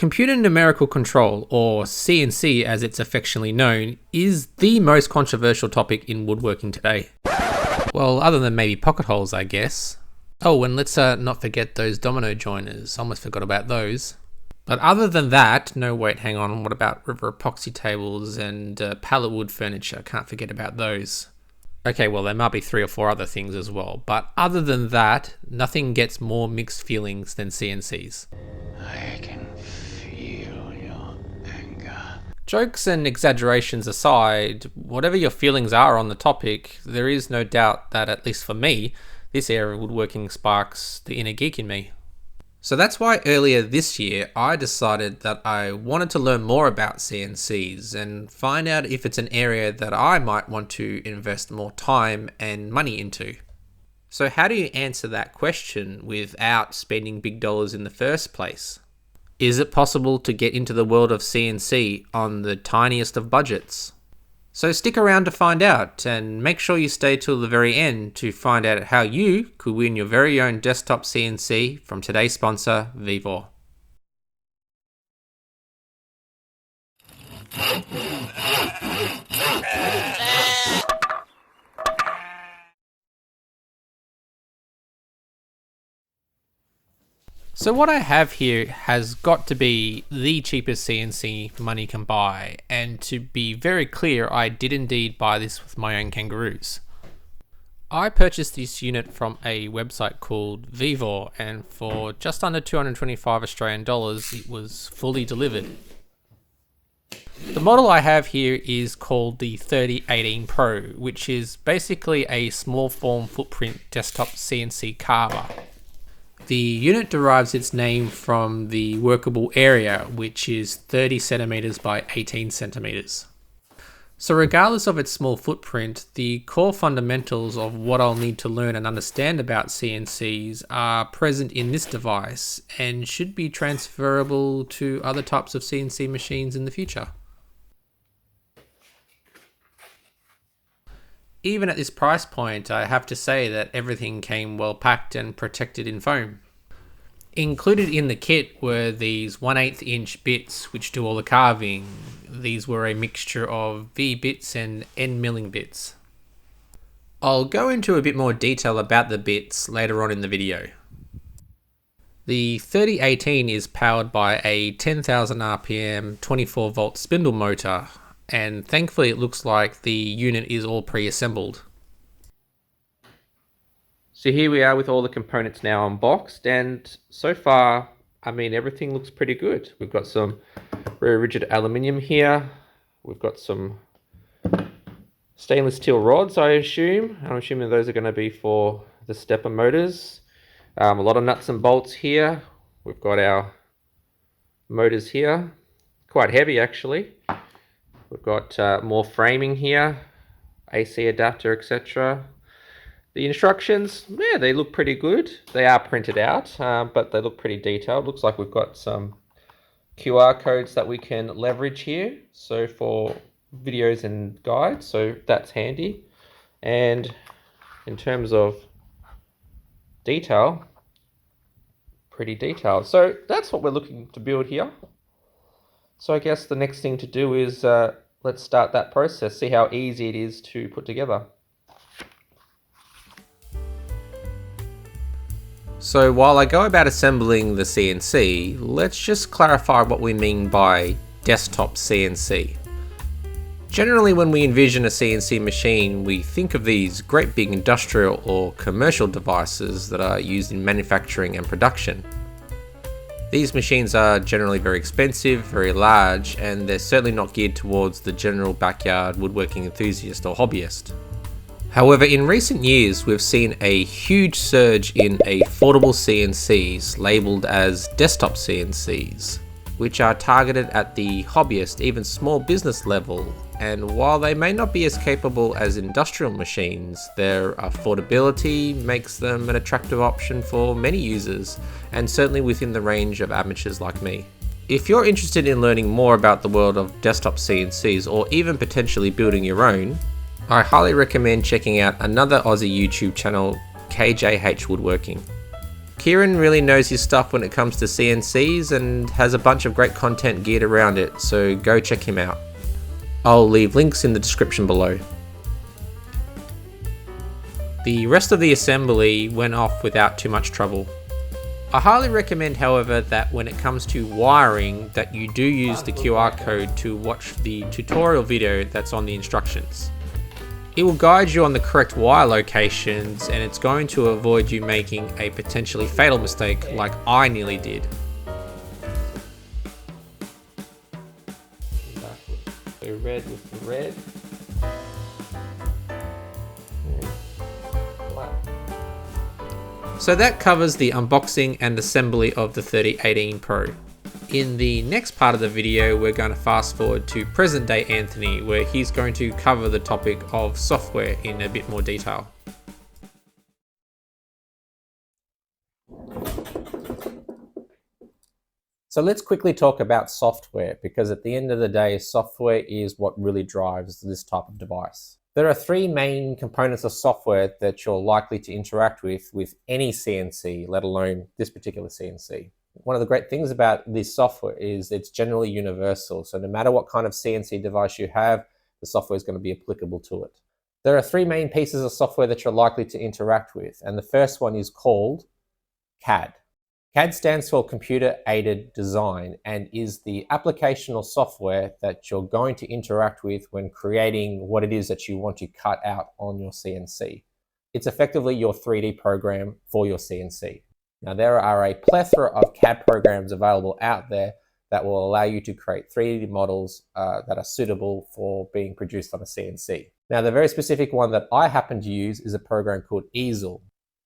Computer numerical control, or CNC as it's affectionately known, is the most controversial topic in woodworking today. Well, other than maybe pocket holes, I guess. Oh, and let's not forget those domino joiners. Almost forgot about those. But other than that, no wait, hang on, what about river epoxy tables and pallet wood furniture? Can't forget about those. Okay, well, there might be 3 or 4 other things as well, but other than that, nothing gets more mixed feelings than CNCs. I can feel your anger. Jokes and exaggerations aside, whatever your feelings are on the topic, there is no doubt that, at least for me, this area of woodworking sparks the inner geek in me. So that's why earlier this year I decided that I wanted to learn more about CNCs and find out if it's an area that I might want to invest more time and money into. So how do you answer that question without spending big dollars in the first place? Is it possible to get into the world of CNC on the tiniest of budgets? So stick around to find out, and make sure you stay till the very end to find out how you could win your very own desktop CNC from today's sponsor, VEVOR. So what I have here has got to be the cheapest CNC money can buy, and to be very clear, I did indeed buy this with my own kangaroos. I purchased this unit from a website called VEVOR, and for just under 225 Australian dollars, it was fully delivered. The model I have here is called the 3018 Pro, which is basically a small form footprint desktop CNC carver. The unit derives its name from the workable area, which is 30 centimeters by 18 centimeters. So regardless of its small footprint, the core fundamentals of what I'll need to learn and understand about CNCs are present in this device and should be transferable to other types of CNC machines in the future. Even at this price point, I have to say that everything came well packed and protected in foam. Included in the kit were these 1/8 inch bits which do all the carving. These were a mixture of V bits and N milling bits. I'll go into a bit more detail about the bits later on in the video. The 3018 is powered by a 10,000 RPM 24 volt spindle motor, and thankfully it looks like the unit is all pre-assembled. So here we are with all the components now unboxed, and so far, I mean, everything looks pretty good. We've got some very rigid aluminium here. We've got some stainless steel rods, I assume. I'm assuming those are going to be for the stepper motors. A lot of nuts and bolts here. We've got our motors here. Quite heavy, actually. We've got more framing here, AC adapter, etc. The instructions, yeah, they look pretty good. They are printed out, but they look pretty detailed. Looks like we've got some QR codes that we can leverage here, so for videos and guides, so that's handy. And in terms of detail, pretty detailed. So that's what we're looking to build here. So I guess the next thing to do is let's start that process, see how easy it is to put together. So while I go about assembling the CNC, let's just clarify what we mean by desktop CNC. Generally, when we envision a CNC machine, we think of these great big industrial or commercial devices that are used in manufacturing and production. These machines are generally very expensive, very large, and they're certainly not geared towards the general backyard woodworking enthusiast or hobbyist. However, in recent years, we've seen a huge surge in affordable CNCs labeled as desktop CNCs, which are targeted at the hobbyist, even small business level. And while they may not be as capable as industrial machines, their affordability makes them an attractive option for many users, and certainly within the range of amateurs like me. If you're interested in learning more about the world of desktop CNCs, or even potentially building your own, I highly recommend checking out another Aussie YouTube channel, KJH Woodworking. Kieran really knows his stuff when it comes to CNCs and has a bunch of great content geared around it, so go check him out. I'll leave links in the description below. The rest of the assembly went off without too much trouble. I highly recommend, however, that when it comes to wiring, that you do use the QR code to watch the tutorial video that's on the instructions. It will guide you on the correct wire locations, and it's going to avoid you making a potentially fatal mistake like I nearly did. So red with the red. So that covers the unboxing and assembly of the 3018 Pro. In the next part of the video, we're going to fast forward to present day Anthony, where he's going to cover the topic of software in a bit more detail. So let's quickly talk about software, because at the end of the day, software is what really drives this type of device. There are three main components of software that you're likely to interact with any CNC, let alone this particular CNC. One of the great things about this software is it's generally universal. So no matter what kind of CNC device you have, the software is going to be applicable to it. There are three main pieces of software that you're likely to interact with. And the first one is called CAD. CAD stands for Computer Aided Design and is the applicational software that you're going to interact with when creating what it is that you want to cut out on your CNC. It's effectively your 3D program for your CNC. Now, there are a plethora of CAD programs available out there that will allow you to create 3D models that are suitable for being produced on a CNC. Now, the very specific one that I happen to use is a program called Easel.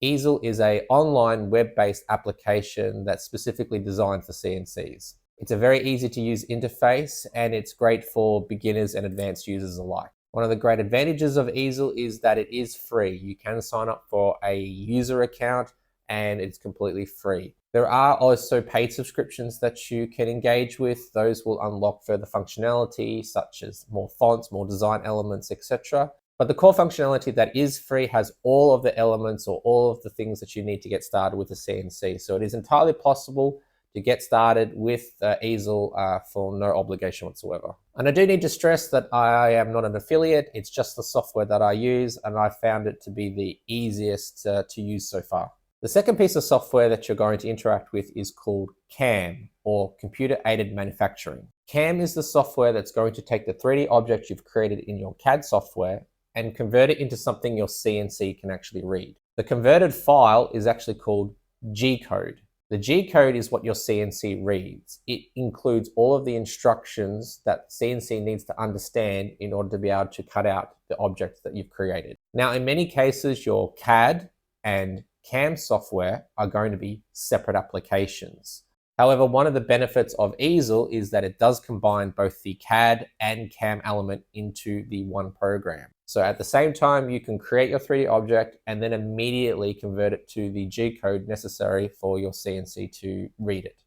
Easel is an online web-based application that's specifically designed for CNCs. It's a very easy to use interface, and it's great for beginners and advanced users alike. One of the great advantages of Easel is that it is free. You can sign up for a user account and it's completely free. There are also paid subscriptions that you can engage with. Those will unlock further functionality such as more fonts, more design elements, etc. But the core functionality that is free has all of the elements or all of the things that you need to get started with a CNC. So it is entirely possible to get started with Easel for no obligation whatsoever. And I do need to stress that I am not an affiliate. It's just the software that I use, and I found it to be the easiest to use so far. The second piece of software that you're going to interact with is called CAM, or Computer Aided Manufacturing. CAM is the software that's going to take the 3D object you've created in your CAD software and convert it into something your CNC can actually read. The converted file is actually called G-code. The G-code is what your CNC reads. It includes all of the instructions that CNC needs to understand in order to be able to cut out the object that you've created. Now, in many cases, your CAD and CAM software are going to be separate applications. However, one of the benefits of Easel is that it does combine both the CAD and CAM element into the one program. So at the same time, you can create your 3D object and then immediately convert it to the G-code necessary for your CNC to read it.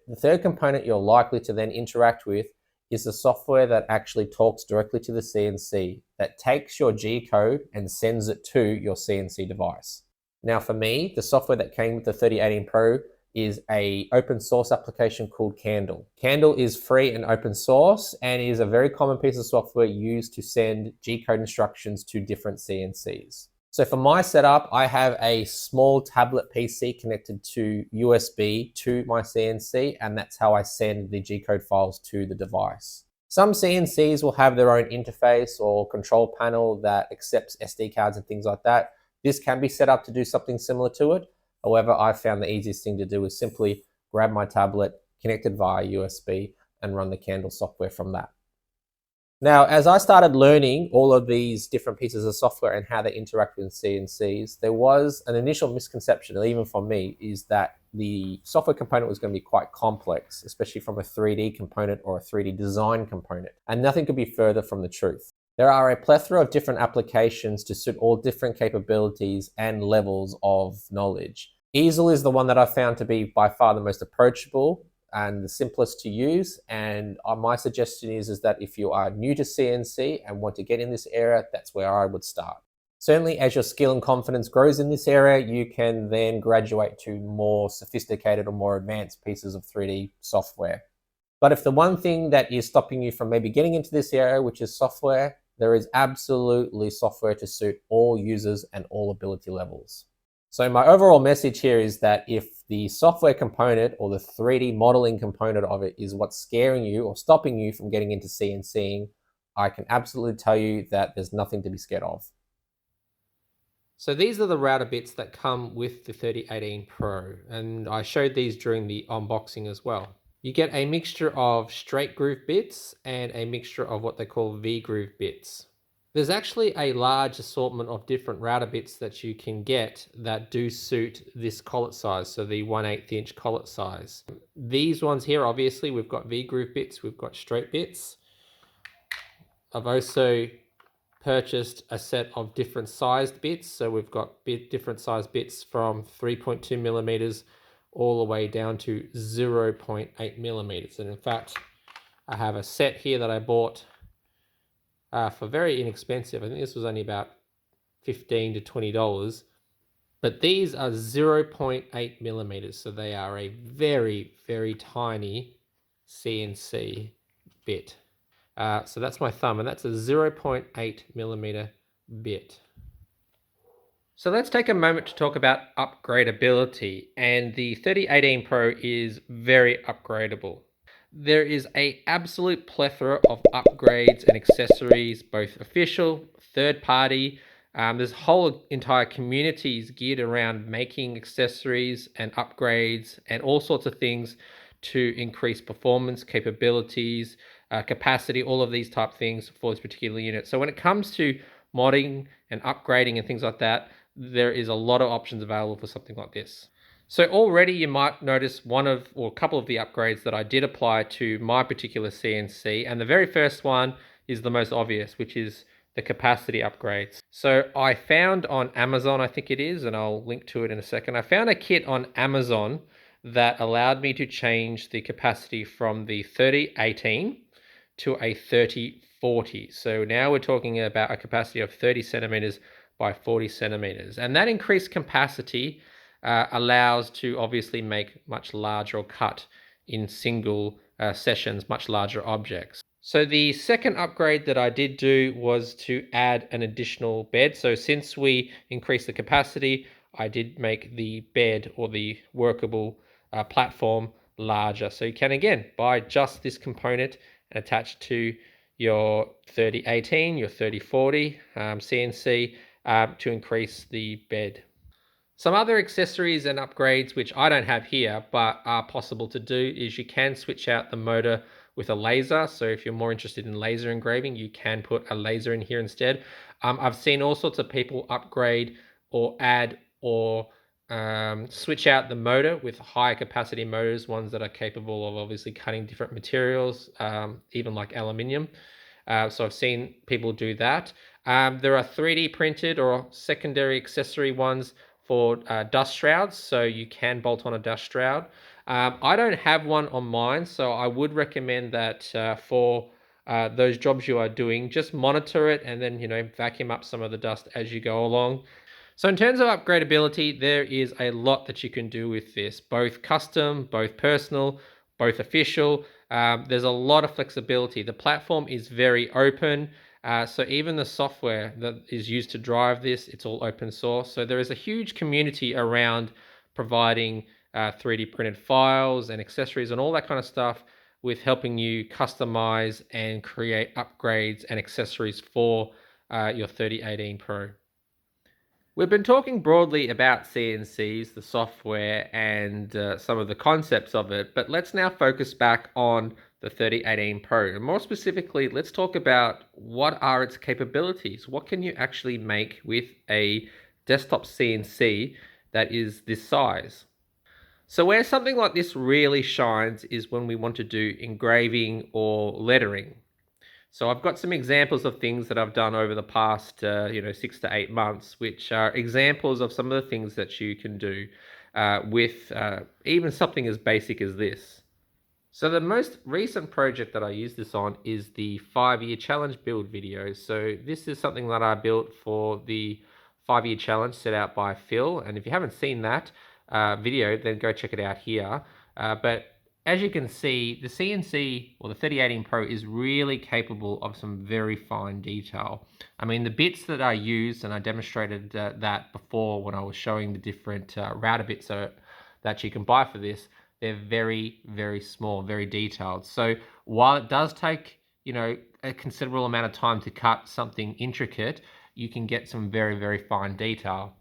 The third component you're likely to then interact with is the software that actually talks directly to the CNC, that takes your G-code and sends it to your CNC device. Now for me, the software that came with the 3018 Pro is an open source application called Candle. Candle is free and open source and is a very common piece of software used to send G-code instructions to different CNCs. So for my setup, I have a small tablet PC connected to USB to my CNC, and that's how I send the G-code files to the device. Some CNCs will have their own interface or control panel that accepts SD cards and things like that. This can be set up to do something similar to it. However, I found the easiest thing to do is simply grab my tablet, connect it via USB, and run the Candle software from that. Now, as I started learning all of these different pieces of software and how they interact with CNCs, there was an initial misconception, even for me, is that the software component was going to be quite complex, especially from a 3D component or a 3D design component. And nothing could be further from the truth. There are a plethora of different applications to suit all different capabilities and levels of knowledge. Easel is the one that I found to be by far the most approachable and the simplest to use. And my suggestion is that if you are new to CNC and want to get in this area, that's where I would start. Certainly, as your skill and confidence grows in this area, you can then graduate to more sophisticated or more advanced pieces of 3D software. But if the one thing that is stopping you from maybe getting into this area, which is software, there is absolutely software to suit all users and all ability levels. So my overall message here is that if the software component or the 3D modeling component of it is what's scaring you or stopping you from getting into CNCing, I can absolutely tell you that there's nothing to be scared of. So these are the router bits that come with the 3018 Pro, and I showed these during the unboxing as well. You get a mixture of straight groove bits and a mixture of what they call V-groove bits. There's actually a large assortment of different router bits that you can get that do suit this collet size, so the 1/8 inch collet size. These ones here, obviously, we've got V-groove bits, we've got straight bits. I've also purchased a set of different sized bits, so we've got different sized bits from 3.2 millimeters all the way down to 0.8 millimeters. And in fact, I have a set here that I bought for very inexpensive. I think this was only about $15 to $20, but these are 0.8 millimeters, so they are a very, very tiny CNC bit. So that's my thumb, and that's a 0.8 millimeter bit. So let's take a moment to talk about upgradability, and the 3018 Pro is very upgradable. There is an absolute plethora of upgrades and accessories, both official, third party. There's whole entire communities geared around making accessories and upgrades and all sorts of things to increase performance, capabilities, capacity, all of these type things for this particular unit. So when it comes to modding and upgrading and things like that, there is a lot of options available for something like this. So already you might notice one of, or a couple of the upgrades that I did apply to my particular CNC. And the very first one is the most obvious, which is the capacity upgrades. So I found on Amazon, I think it is, and I'll link to it in a second. I found a kit on Amazon that allowed me to change the capacity from the 3018 to a 3040. So now we're talking about a capacity of 30 centimeters by 40 centimeters. And that increased capacity allows to obviously make much larger or cut in single sessions, much larger objects. So the second upgrade that I did do was to add an additional bed. So since we increased the capacity, I did make the bed or the workable platform larger. So you can again buy just this component and attach to your 3018, your 3040 CNC to increase the bed. Some other accessories and upgrades, which I don't have here, but are possible to do, is you can switch out the motor with a laser. So if you're more interested in laser engraving, you can put a laser in here instead. I've seen all sorts of people upgrade or add or switch out the motor with higher capacity motors, ones that are capable of obviously cutting different materials, even like aluminium. So I've seen people do that. There are 3D printed or secondary accessory ones for dust shrouds, so you can bolt on a dust shroud. I don't have one on mine, so I would recommend that for those jobs you are doing, just monitor it and then, vacuum up some of the dust as you go along. So in terms of upgradability, there is a lot that you can do with this, both custom, both personal, both official. There's a lot of flexibility. The platform is very open. So even the software that is used to drive this, it's all open source. So there is a huge community around providing 3D printed files and accessories and all that kind of stuff, with helping you customize and create upgrades and accessories for your 3018 Pro. We've been talking broadly about CNCs, the software, and some of the concepts of it, but let's now focus back on the 3018 Pro. And more specifically, let's talk about what are its capabilities. What can you actually make with a desktop CNC that is this size? So where something like this really shines is when we want to do engraving or lettering. So I've got some examples of things that I've done over the past, 6 to 8 months, which are examples of some of the things that you can do with even something as basic as this. So the most recent project that I use this on is the 5-year challenge build video. So this is something that I built for the 5-year challenge set out by Phil. And if you haven't seen that video, then go check it out here. But as you can see, the CNC, or the 3018 Pro, is really capable of some very fine detail. I mean, the bits that I used, and I demonstrated that before when I was showing the different router bits that you can buy for this, they're very, very small, very detailed. So while it does take, a considerable amount of time to cut something intricate, you can get some very, very fine detail.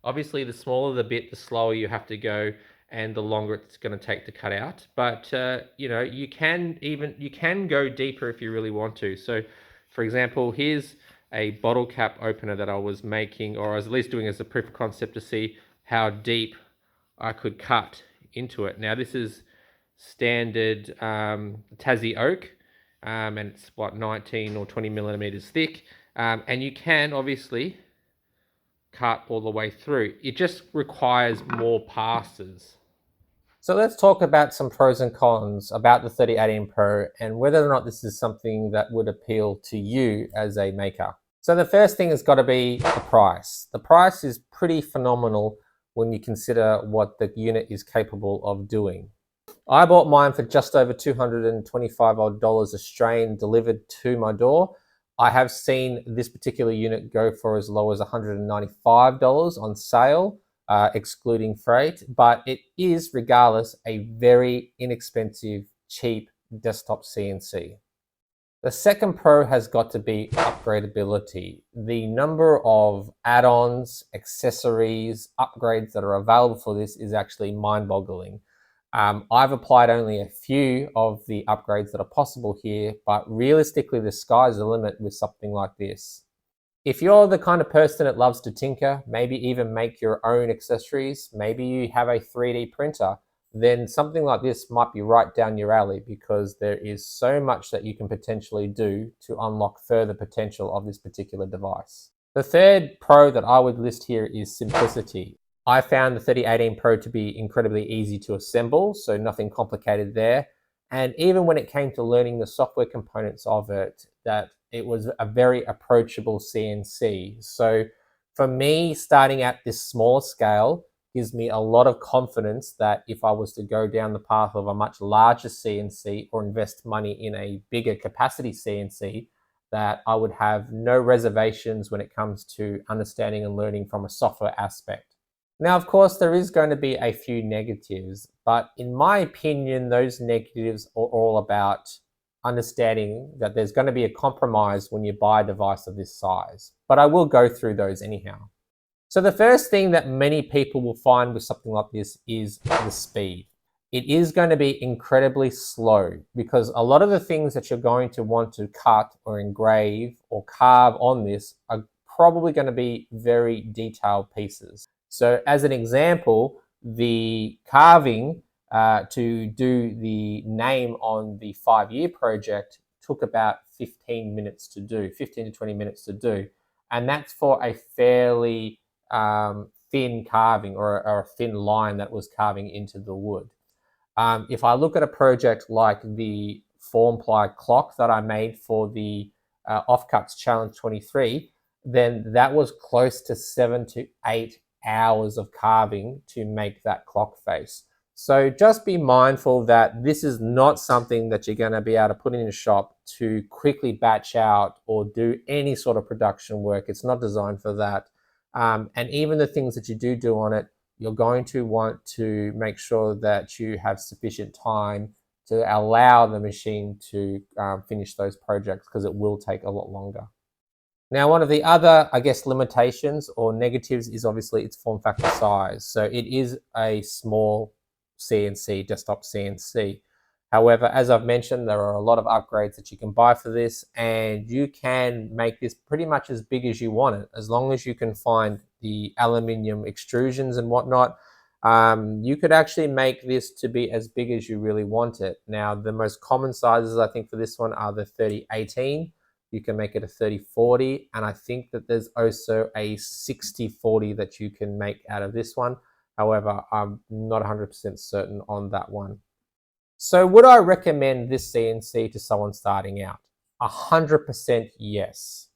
Obviously, the smaller the bit, the slower you have to go, and the longer it's going to take to cut out. But you can go deeper if you really want to. So, for example, here's a bottle cap opener that I was making, or I was at least doing as a proof of concept to see how deep I could cut into it. Now this is standard Tassie oak, and it's 19 or 20 millimeters thick, and you can obviously cut all the way through. It just requires more passes. So let's talk about some pros and cons about the 3018 Pro and whether or not this is something that would appeal to you as a maker. So the first thing has got to be the price. The price is pretty phenomenal when you consider what the unit is capable of doing. I bought mine for just over $225 odd Australian delivered to my door. I have seen this particular unit go for as low as $195 on sale, excluding freight, but it is regardless a very inexpensive, cheap desktop CNC. The second pro has got to be upgradability. The number of add-ons, accessories, upgrades that are available for this is actually mind-boggling. I've applied only a few of the upgrades that are possible here, but realistically the sky's the limit with something like this. If you're the kind of person that loves to tinker, maybe even make your own accessories, maybe you have a 3D printer, then something like this might be right down your alley, because there is so much that you can potentially do to unlock further potential of this particular device. The third pro that I would list here is simplicity. I found the 3018 Pro to be incredibly easy to assemble, so nothing complicated there. And even when it came to learning the software components of it, that it was a very approachable CNC. So for me, starting at this small scale gives me a lot of confidence that if I was to go down the path of a much larger CNC or invest money in a bigger capacity CNC, that I would have no reservations when it comes to understanding and learning from a software aspect. Now, of course, there is going to be a few negatives, but in my opinion, those negatives are all about understanding that there's going to be a compromise when you buy a device of this size. But I will go through those anyhow. So the first thing that many people will find with something like this is the speed. It is going to be incredibly slow, because a lot of the things that you're going to want to cut or engrave or carve on this are probably going to be very detailed pieces. So as an example, the carving to do the name on the 5-year project took about 15 minutes to do, 15 to 20 minutes to do. And that's for a fairly thin carving, or a thin line that was carving into the wood. If I look at a project like the form ply clock that I made for the Offcuts Challenge 23, then that was close to 7 to 8 hours of carving to make that clock face. So just be mindful that this is not something that you're going to be able to put in a shop to quickly batch out or do any sort of production work. It's not designed for that. And even the things that you do on it, you're going to want to make sure that you have sufficient time to allow the machine to finish those projects, because it will take a lot longer. Now, one of the other, I guess, limitations or negatives is obviously its form factor size. So it is a small CNC, desktop CNC. However, as I've mentioned, there are a lot of upgrades that you can buy for this, and you can make this pretty much as big as you want it, as long as you can find the aluminium extrusions and whatnot. You could actually make this to be as big as you really want it. Now, the most common sizes, I think, for this one are the 3018. You can make it a 3040, and I think that there's also a 6040 that you can make out of this one. However, I'm not 100% certain on that one. So would I recommend this CNC to someone starting out? 100% yes.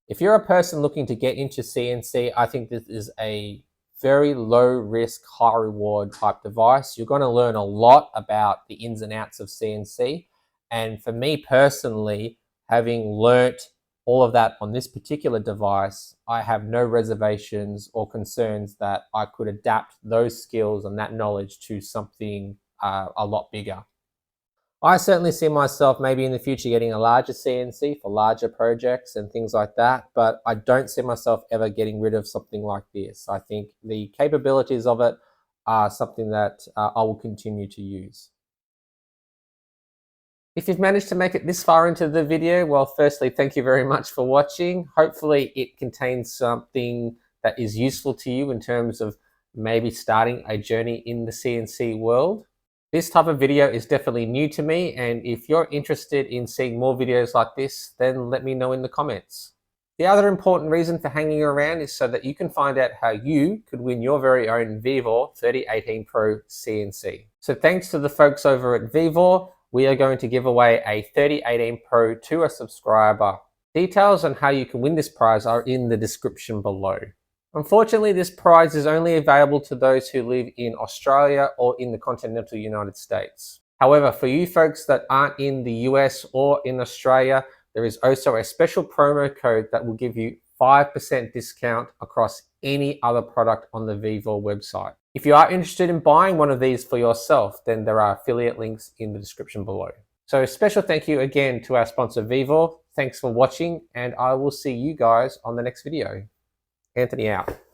If you're a person looking to get into CNC, I think this is a very low risk, high reward type device. You're going to learn a lot about the ins and outs of CNC. And for me personally, having learnt all of that on this particular device, I have no reservations or concerns that I could adapt those skills and that knowledge to something a lot bigger. I certainly see myself maybe in the future getting a larger CNC for larger projects and things like that, but I don't see myself ever getting rid of something like this. I think the capabilities of it are something that I will continue to use. If you've managed to make it this far into the video, well, firstly, thank you very much for watching. Hopefully it contains something that is useful to you in terms of maybe starting a journey in the CNC world. This type of video is definitely new to me, and if you're interested in seeing more videos like this, then let me know in the comments. The other important reason for hanging around is so that you can find out how you could win your very own VEVOR 3018 Pro CNC. So thanks to the folks over at VEVOR, we are going to give away a 3018 Pro to a subscriber. Details on how you can win this prize are in the description below. Unfortunately, this prize is only available to those who live in Australia or in the continental United States. However, for you folks that aren't in the US or in Australia, there is also a special promo code that will give you 5% discount across any other product on the VEVOR website. If you are interested in buying one of these for yourself, then there are affiliate links in the description below. So a special thank you again to our sponsor VEVOR. Thanks for watching, and I will see you guys on the next video. Anthony out.